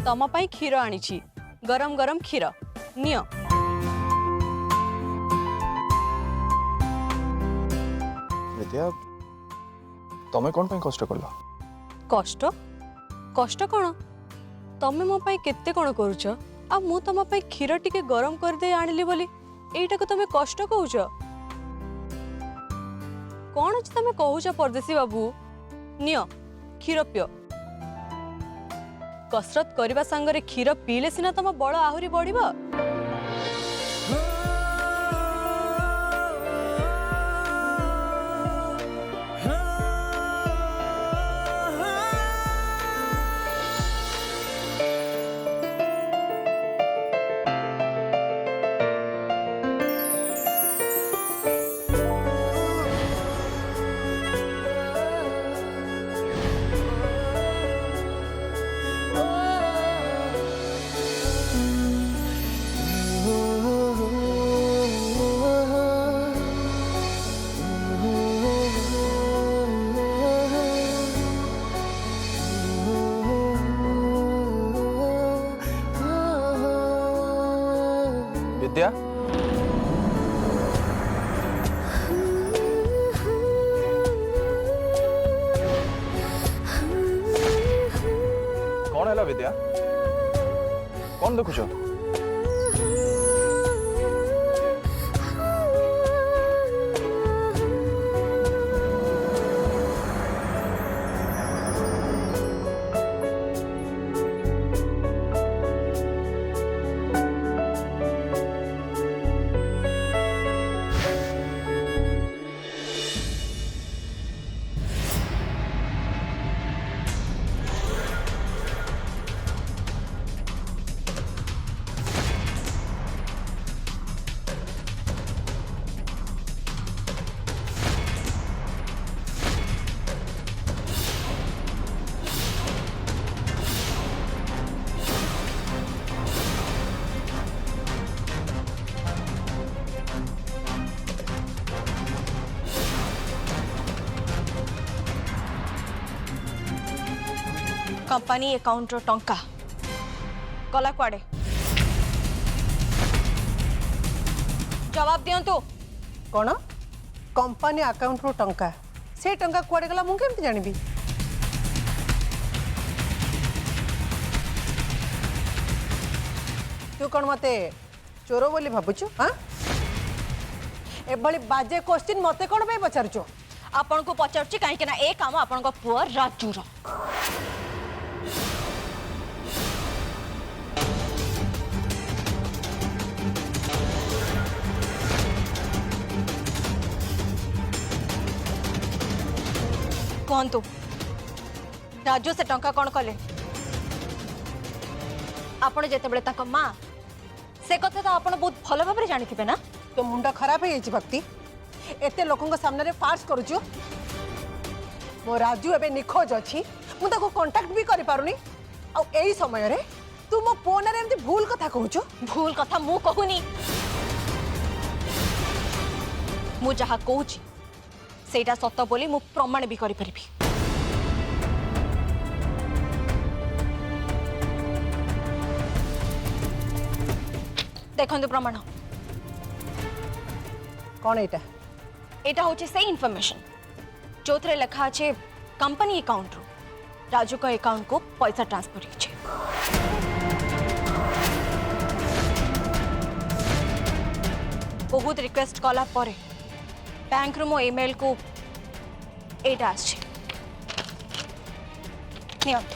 तम पाई क्षीर आनी गरम गरम क्षीर नियो। विद्या तमे कौन पे कष्ट करला? कष्ट कष्ट कौन तमे मो पाई केते कौन करूछ आ मु तम पाई क्षीर टिके गरम कर दे आनिली बोली एटा को तमे कष्ट कहूछ? कौन अछि तमे कहूछ परदेसी बाबू? नियो क्षीर पियो। कसरत करबा संगरे क्षीर पीले सिना तम बल आहुरी बढ़िबा। विद्या कौन है विद्या कौन देखुच? कंपनी अकाउंट टंका गला कुआडे जवाब दियंतु। कौन कंपनी अकाउंट रो टंका से टंका कुआडे गला मु केमती जानिबी? तू कौन मते चोर बोली भाबुछु? हाँ एभली बाजे क्वेश्चन मते कौन पे पचारुछु? आपण को पचारुची काहे ना ए काम आपण को पुअर राजूर। कहतु राजू से टंका कौन कले? आपण जेतेबेले ताक मां से कथा तो आपण बहुत भल भाव जानी ना। तो मुंडा खराब है भक्ति एते लोकों सामने फार्स करुचु। मो राजू एबे निखोज अछि मु ताको कांटेक्ट भी करि पारुनी आ एई समय रे तू मो फोन रे एमती भूल कथा कहूछु? भूल कथा मु कहूनी मु जहा कहूची सेटा सत बोली मु प्रमाण भी करि परिबी। देखंतु प्रमाण कौन एटा? एटा होची से इन्फॉर्मेशन जो थरे लिखा अछि कंपनी अकाउंट रो राजू को अकाउंट को पैसा ट्रांसफर होइछे। बहुत रिक्वेस्ट कला परे बैंक रो मो ईमेल को एटा आछे नियंतु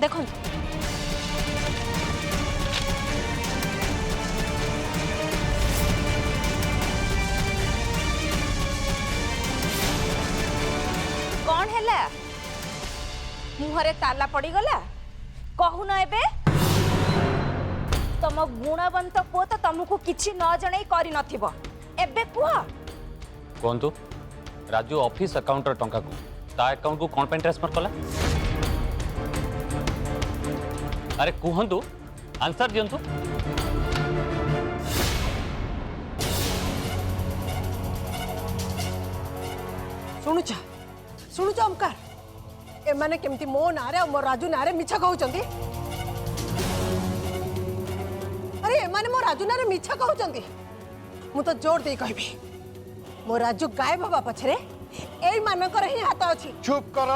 देखंतु। कौन है मुहरे ताला पड़गला कहून एबे तुम गुणवंत पुओ तो तुमको किछि न जणै करि नथिबो एबे कुआ कहतु राजू ऑफिस अकाउंट टंका को ता अकाउंट को कौन पे ट्रांसफर कला? अरे कहतु आंसर दियंतु। शुणुचा ओमकार एमाने केमती मो नारे मो राजू नारे मिछा कहउचंती? अरे एमाने मो राजू नारे मिछ कहउचंदी मु तो जोर दे कहबी मो राजू गायब हवा पछरे एई मानकर ही हाथ अछि। चुप कर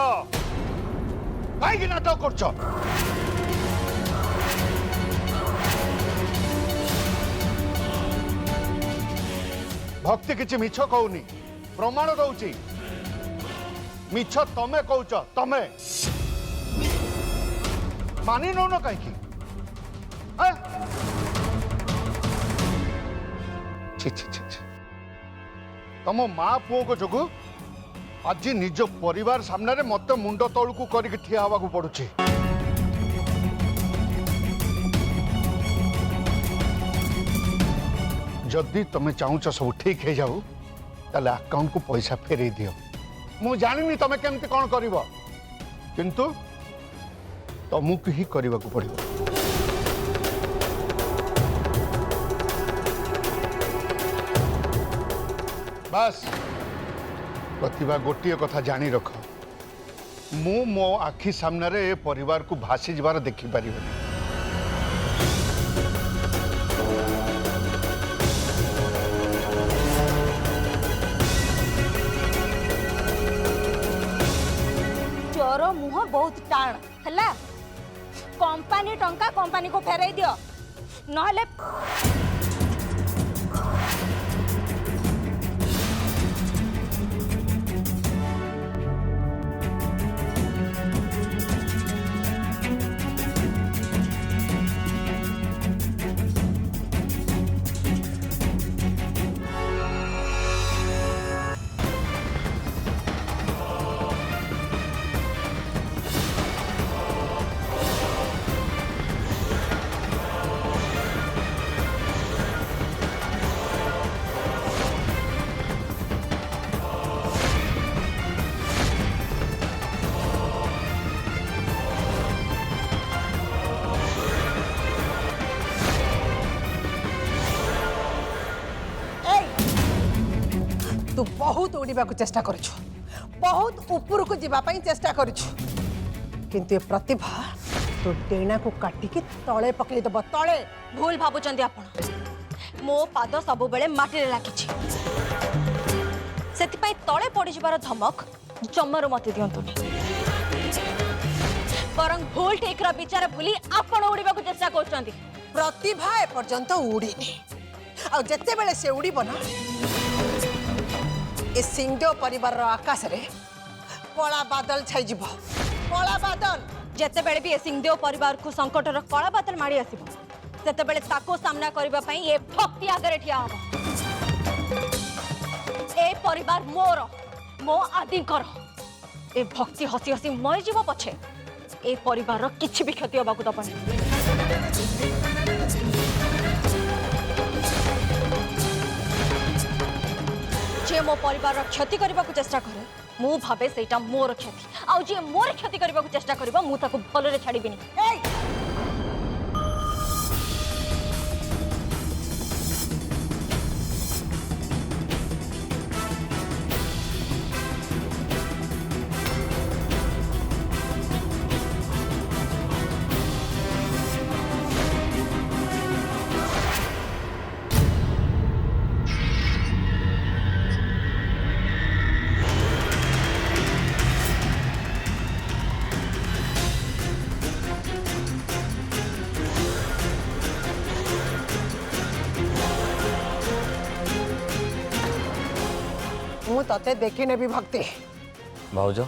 कहीं नाटक करछ भक्ति किछि मिछ कहूनी प्रमाण दउची मिछ तमे कहूच तमे मानि न न कहीं छि छि छि छि। तम माँ पुओ को जोगु आज निज परिवार सामने मत मुंड तौक करके ठिया हवा को पड़ुछि। जदि तुम चाहूच सब ठीक हो जाऊ ताले अकाउंट को पैसा फेरे दियो। मु जानिनी तुम केमती कौन करिवो किंतु तुमको ही करने को पड़ो। बस प्रतिभा गोटे कथा जानी रख मु मो आखि सामने रे परिवार को भासी जबार देखि पारिबे। चोर मुह बहुत टाण है कंपनी टंका कंपनी को फेराई दियो नहले तू बहुत उड़ीबा को चेष्टा करूछु बहुत ऊपर को जीवा पई चेष्टा करूछु किंतु ये प्रतिभा तो डेना को काटी के तळे पकई दब तळे। भूल भाबुचंदी आपण मो पाद सब बेले माटी रे लागिछि सेति पई तळे पड़ी जबार धमक जम्मर मते दियंतुनी परं भूल ठीक रा विचार भूली आपण उड़ीबा को चेष्टा करचंदी। प्रतिभा ए पर्यंत उड़ीनी आ जत्ते बेले से उड़ीब ना ए सिंधो परिवार आकाश रे कला बादल छाई जीव कला बादल जेते बेले भी ए सिंहदेव परिवार को संकट रो कला बादल माड़ी आसीबो सेते बेले ताको सामना करबा पई ए भक्ति आगरे ठिया हो। ए परिवार मोर मो आदिकर ए भक्ति हसी हसी मर जीव पछे ए परिवार रो किछि भी क्षति होबा को दबनी। जे मो परिवार क्षति करने को चेष्टा करे मु भावे सेटा मोर क्षति आउ जे मोर क्षति करने को चेष्टा करिबा मु ताको भलरे छाड़ीबिनी। मु तते देखी नेबी भक्ति भाउज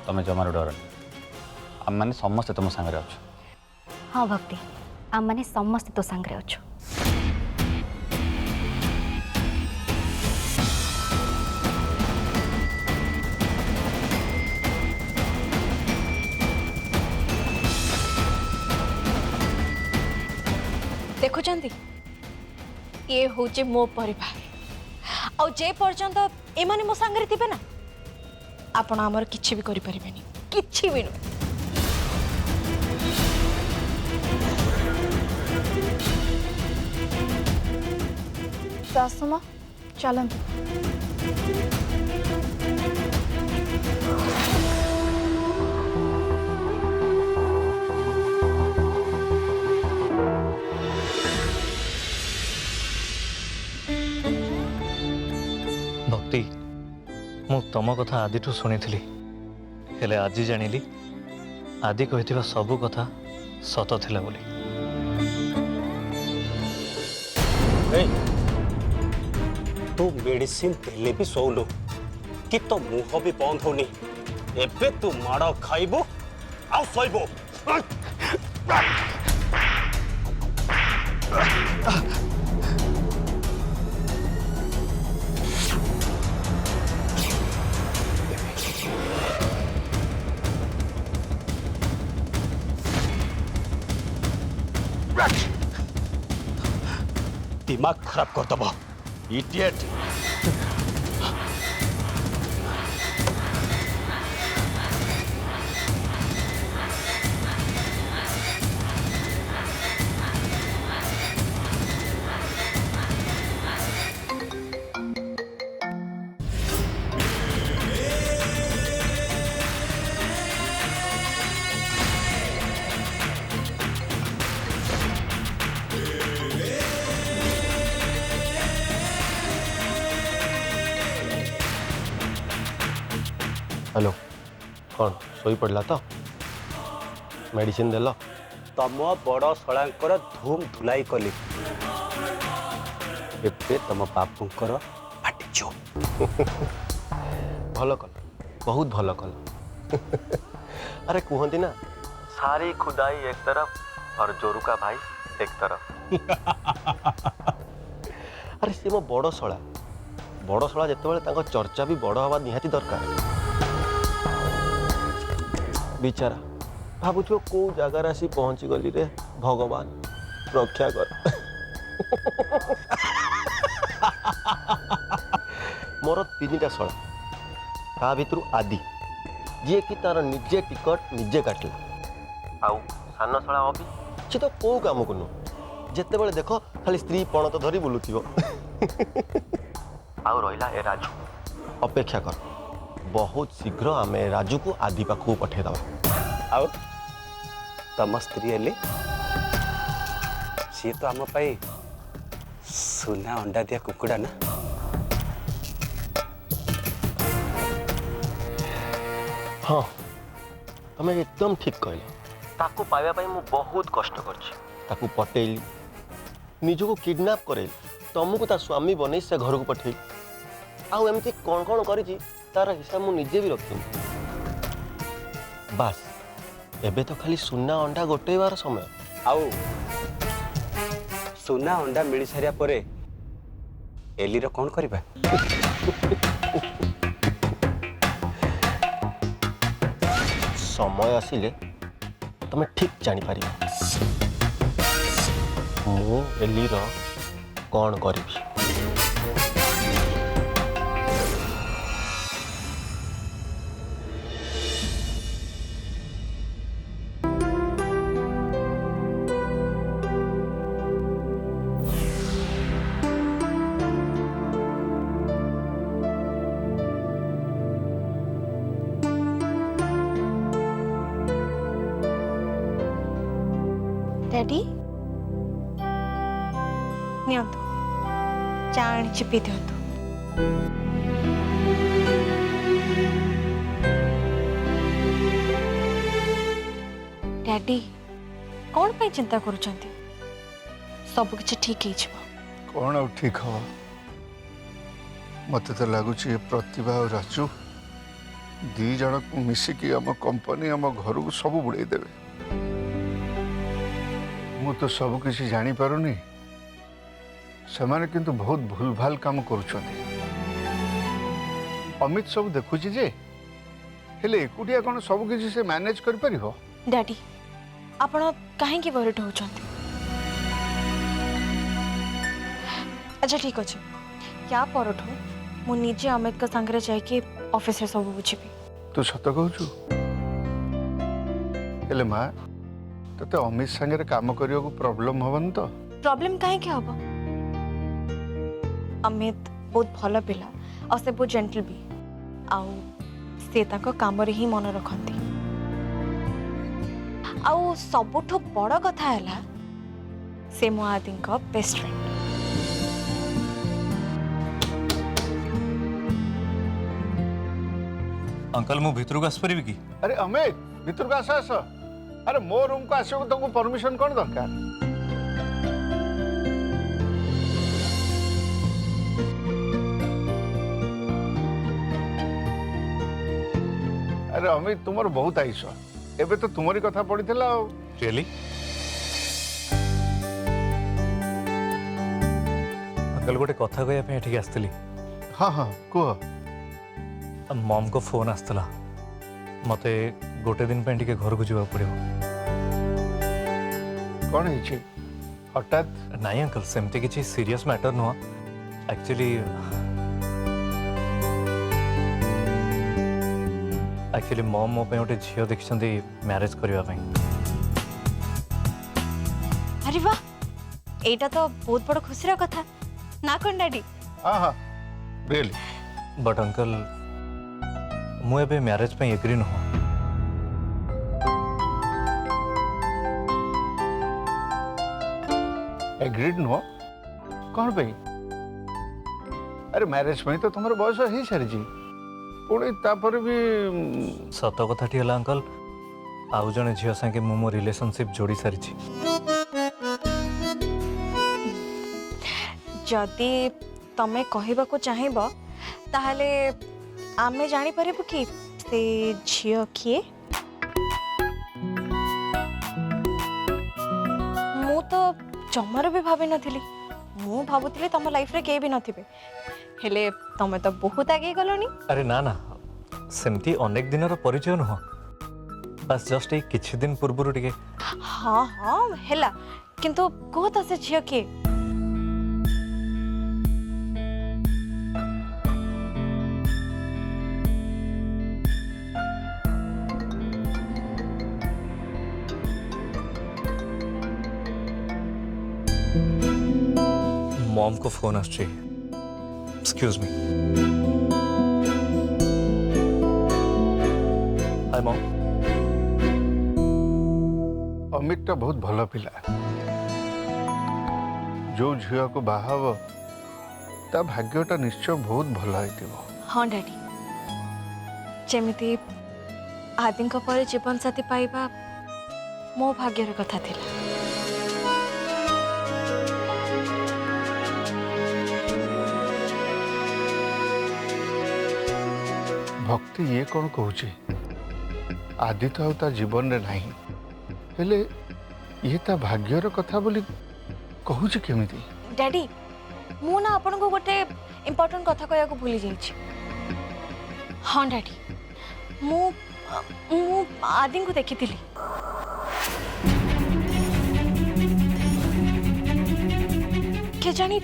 तमें जमार डर आम मैंने समस्ते तुम सांगे अच्छु। हाँ भक्ति आम मैंने समस्ते तो सांगे अच्छु। देखुचंदी ये होचे मो परिवार आ जे पर्यंत एमाने मो सांगरे थिबे ना आपण हमर किछि भी करि परिबेनी किछि भी न। सासुमा चलंतु। तुम कथा आदि शुणी हेले आज जानिली आदि कही सबू कथा सत थिला बोली। तू मेडिसिन देले भी सोलु कि तो मुह भी बंद होनी एबे तू माड़ खाइबो आ सोइबो। दिमाग खराब कर दबो इडियट। हेलो कौन सोई पड़ला तो मेडिसिन देल तम बड़ शलांकर धूम धुलाई कली एबे तम बापूंकर पाटी चो। भल कल बहुत भल कल। अरे कहती ना सारी खुदाई एक तरफ और जोरू का भाई एक तरफ। अरे सी मो बड़ शला जिते चर्चा भी बड़ हवा निहाती दरकार। बिचारा भावुथ कौ जगार आसी पहुंची गली रे भगवान रक्षा कर। मोर 3टा शला ता भितर आदि जी कि तार निजे टिकट निजे काटला आउ सान शला अभी सी तो कौ काम को जिते बड़े देख खाली स्त्री पणत धरी बुलुथिबो। आउ रहिला ए राजू अपेक्षा कर बहुत शीघ्र आम राजू को आदि पाखु पठेदवा। आउ तम स्त्री हेली सी तो आम पाई सुना अंडा दिया कुकुड़ा ना। हाँ तुम एकदम ठीक कहल। ताकू पाइबा पाई मु बहुत कष्ट करछि। ताकू पटेली निजको किडनैप करेली तुमको ता स्वामी बनै से घर को पठेली आउ एमती कौन कौन करी तार हिसाब मु निजे भी रखी। बास एबे तो खाली सुना अंडा गोटेबार समय। आउ सुना अंडा मिल सारिया परे एलीर कौन करबा? समय आसिले तुम ठीक जानी पार मु एलीर कौन करी। डैडी नियंतु चा आनी पी दिंतु। डैडी कौन पे चिंता करुछंती? सब किछि ठीक ही छिबो। कौन आ ठीक हो मत तो लगुच प्रतिभा और राजू दी जन को मिसिकी आम कंपनी आम घर को सब बुड़े देवे। मु तो सब किसी जानी पारुनी से माने किंतु बहुत भूल भाल काम करुछंती। अमित सब देखुची जे हेले एकुटिया कौन सब किसी से मैनेज कर परिबो? डैडी आपण काहे की वरिट होचंती? अच्छा ठीक अच्छे क्या परठू मु निजे अमित का संगे जाके ऑफिस से सब बुझीबी। तू सत कहू हेले माँ ते अमित संगे काम करने को प्रॉब्लम हबन तो? प्रॉब्लम काहे के हबो? अमित बहुत भल पिला और से बहुत जेंटल भी आउ से ताको काम रे ही मन रखंती। आउ सबुठो बड़ कथा हैला से मो आदि का बेस्ट फ्रेंड। अंकल मु भितर को आसपारि कि अरे अमित भीतर को आस अरे मो रूम को आसो तुमको परमिशन कौन दरकार अरे अमित तुमर बहुत आईस एबे तो तुमरी कथा पड़ी थिला रियली अंकल गोटे कथा कहया ठीक आसती हाँ हाँ कह मम को फोन आसला मते गोटे दिन पे टिके घर को जावा पड़ो कौन है हठात नहीं अंकल सेमती किसी सीरियस मैटर नुह एक्चुअली मम मो पे गोटे झील देखते मैरेज करने अरे वाह एटा तो बहुत बड़ खुशी कथा ना कौन डैडी हाँ हाँ रियली बट अंकल मुझे मैरेज पे एग्री नुह एग्रीड नुह कौन पे अरे मैरिज में तो तुम्हारे बयस हो सारी पुणी तापर भी सत कथा टी है अंकल आउ जने झील संगे मु मो रिलेशनशिप जोड़ी सारी जदि तमे कहबा को चाहिब ताहले आमे जानी परबु कि से झियो किए मु तो जमार भी भाभी नथिली मु भाबुतली तम लाइफ रे के भी नथिबे हेले तमे तो बहुत आगे गलोनी अरे ना ना सेमती अनेक दिन परिचय नुह बस जस्ट एक किछि दिन पूर्व टिके हाँ हाँ हेला किंतु कह तो से झियो किए मॉम को फोन आछे excuse me hi mom Amit टा बहुत भल पिला जो झील को बाहाव ता भाग्यटा निश्चय बहुत भल होइतिबो हाँ डैडी जेमिति आदि पर जीवन साथी पाइबा मो भाग्यर कथा थिला भक्ति ये कौन कहूची आदि तो आउ ता जीवन रे नहीं हेले ये ता भाग्यर कथा बोली कहूची केमिति डैडी मु ना आपन को गोटे इम्पोर्टेंट कथा कहया को भूली जाइछि हाँ डैडी मु मु आदि को देखिथिली के जानी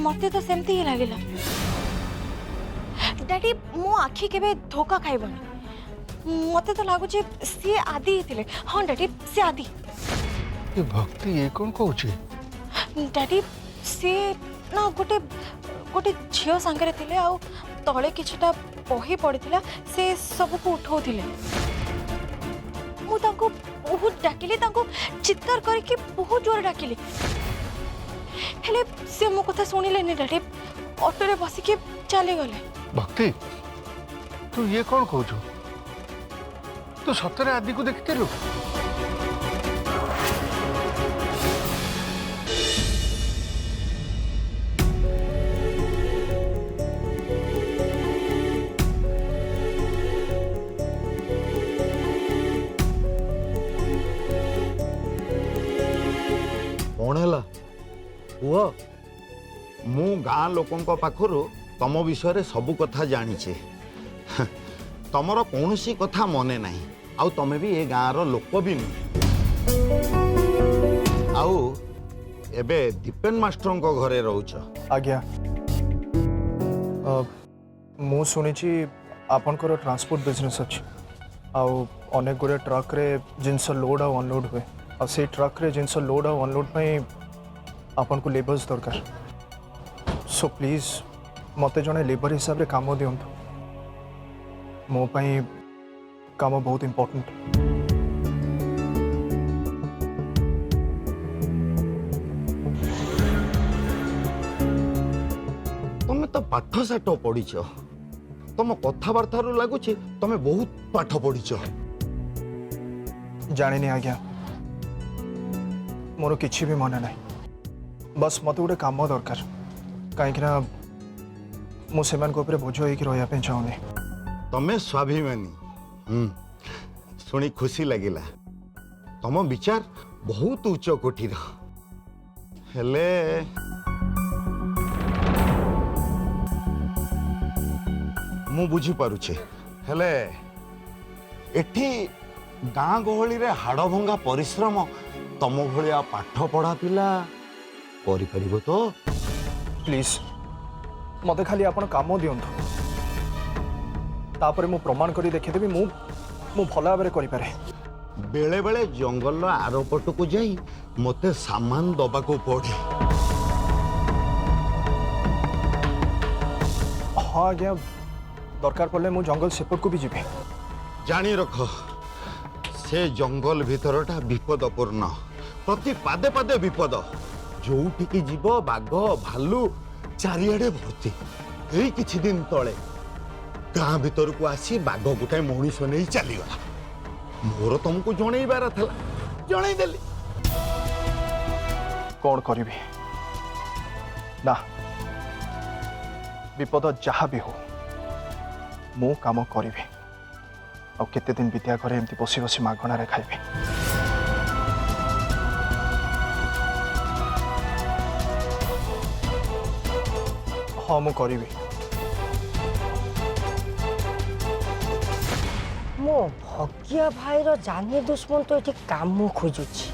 मते तो सेमती ही लागिला डैडी मो आखि केबे धोखा खाइबनी मते तो लागुचे सी आदि हिथिले हाँ डैडी सी आदि ये भक्ति ये कौन कहूची डैडी सी ना गोटे गोटे झियो सांगरे थिले आ तळे किछटा बही पड़िथिला से सब को उठाउथिले मु तांको बहुत डाकिली तांको चित्कार करके बहुत जोर डाकिली हेले से मो कथा सुनिलेनी डैडी ऑटो रे बसी के चले गले भक्ति तू ये कौन कहूଛୁ तू सतरे आदि को देखिथिलु कौन है पुओ मु गाँ लोकों पाखरु तम विषय सबू कथा जानीचे तमर कौन सी कथा मने नहीं आउ तमे भी ये गाँव रो लोक भी नुह आउ एबे दीपेन मास्टर को घरे रहउछ आज्ञा मु सुनिछि आपनकर ट्रांसपोर्ट बिजनेस अछि आउ अनेक गुड़े ट्रक रे जिनस लोड आ अनलोड हुए आ से ट्रक रे जिनस लोड आ अनलोड पई आपन को लेबर्स दरकार सो प्लीज मते जने लेबर हिसाब रे काम दियंतु मो पई काम बहुत इंपोर्टेंट तुम तो पाठ साठ पढ़ीच ତମ କଥାବାର୍ତ୍ତାରୁ ଲାଗୁଛି ତମେ ବହୁତ ପାଠ ପଢିଛ। ଜାଣିନି ଆଜ୍ଞା, ମୋର କିଛି ବି ମନେ ନାହିଁ। ବସ୍ ମୋତେ ଗୋଟେ କାମ ଦରକାର, କାହିଁକିନା ମୁଁ ସେମାନଙ୍କ ଉପରେ ବୋଝ ହେଇକି ରହିବା ପାଇଁ ଚାହୁଁନି। ତମେ ସ୍ୱାଭିମାନୀ, ଶୁଣି ଖୁସି ଲାଗିଲା। ତମ ବିଚାର ବହୁତ ଉଚ୍ଚ କୋଟିର। ହେଲେ ମୁଁ ବୁଝିପାରୁଛି, ହେଲେ ଏଠି ଗାଁ ଗହଳିରେ ହାଡ଼ ଭଙ୍ଗା ପରିଶ୍ରମ ତମ ଭଳିଆ ପାଠ ପଢ଼ା ପିଲା କରିପାରିବ ତ? ପ୍ଲିଜ୍ ମୋତେ ଖାଲି ଆପଣ କାମ ଦିଅନ୍ତୁ, ତାପରେ ମୁଁ ପ୍ରମାଣ କରି ଦେଖିଦେବି ମୁଁ ଭଲ ଭାବରେ କରିପାରେ। ବେଳେ ବେଳେ ଜଙ୍ଗଲର ଆରପଟକୁ ଯାଇ ମୋତେ ସାମାନ ଦବାକୁ ପଡ଼େ। ହଁ ଆଜ୍ଞା, ଦରକାର ପଡ଼ିଲେ ମୁଁ ଜଙ୍ଗଲ ସେପଟକୁ ବି ଯିବି। ଜାଣି ରଖ, ସେ ଜଙ୍ଗଲ ଭିତରଟା ବିପଦପୂର୍ଣ୍ଣ। ପ୍ରତି ପାଦେ ପାଦେ ବିପଦ। ଯୋଉଠିକି ଯିବ ବାଘ ଭାଲୁ ଚାରିଆଡ଼େ ଭର୍ତ୍ତି। ଏଇ କିଛି ଦିନ ତଳେ ଗାଁ ଭିତରକୁ ଆସି ବାଘ ଗୋଟାଏ ମଣିଷ ନେଇ ଚାଲିଗଲା। ମୋର ତମକୁ ଜଣେଇବାର ଥିଲା, ଜଣେଇଦେଲି। କ'ଣ କରିବି? ନା, ବିପଦ ଯାହା ବି ହଉ ମୁଁ କାମ କରିବି। ଆଉ କେତେ ଦିନ ବିଦ୍ୟା ଘରେ ଏମିତି ବସି ବସି ମାଗଣାରେ ଖାଇବି? ହଁ ମୁଁ କରିବି। ମୋ ଭଗିଆ ଭାଇର ଜାନି ଦୁଶ୍ମନ ତ ଏଠି କାମ ଖୋଜୁଛି।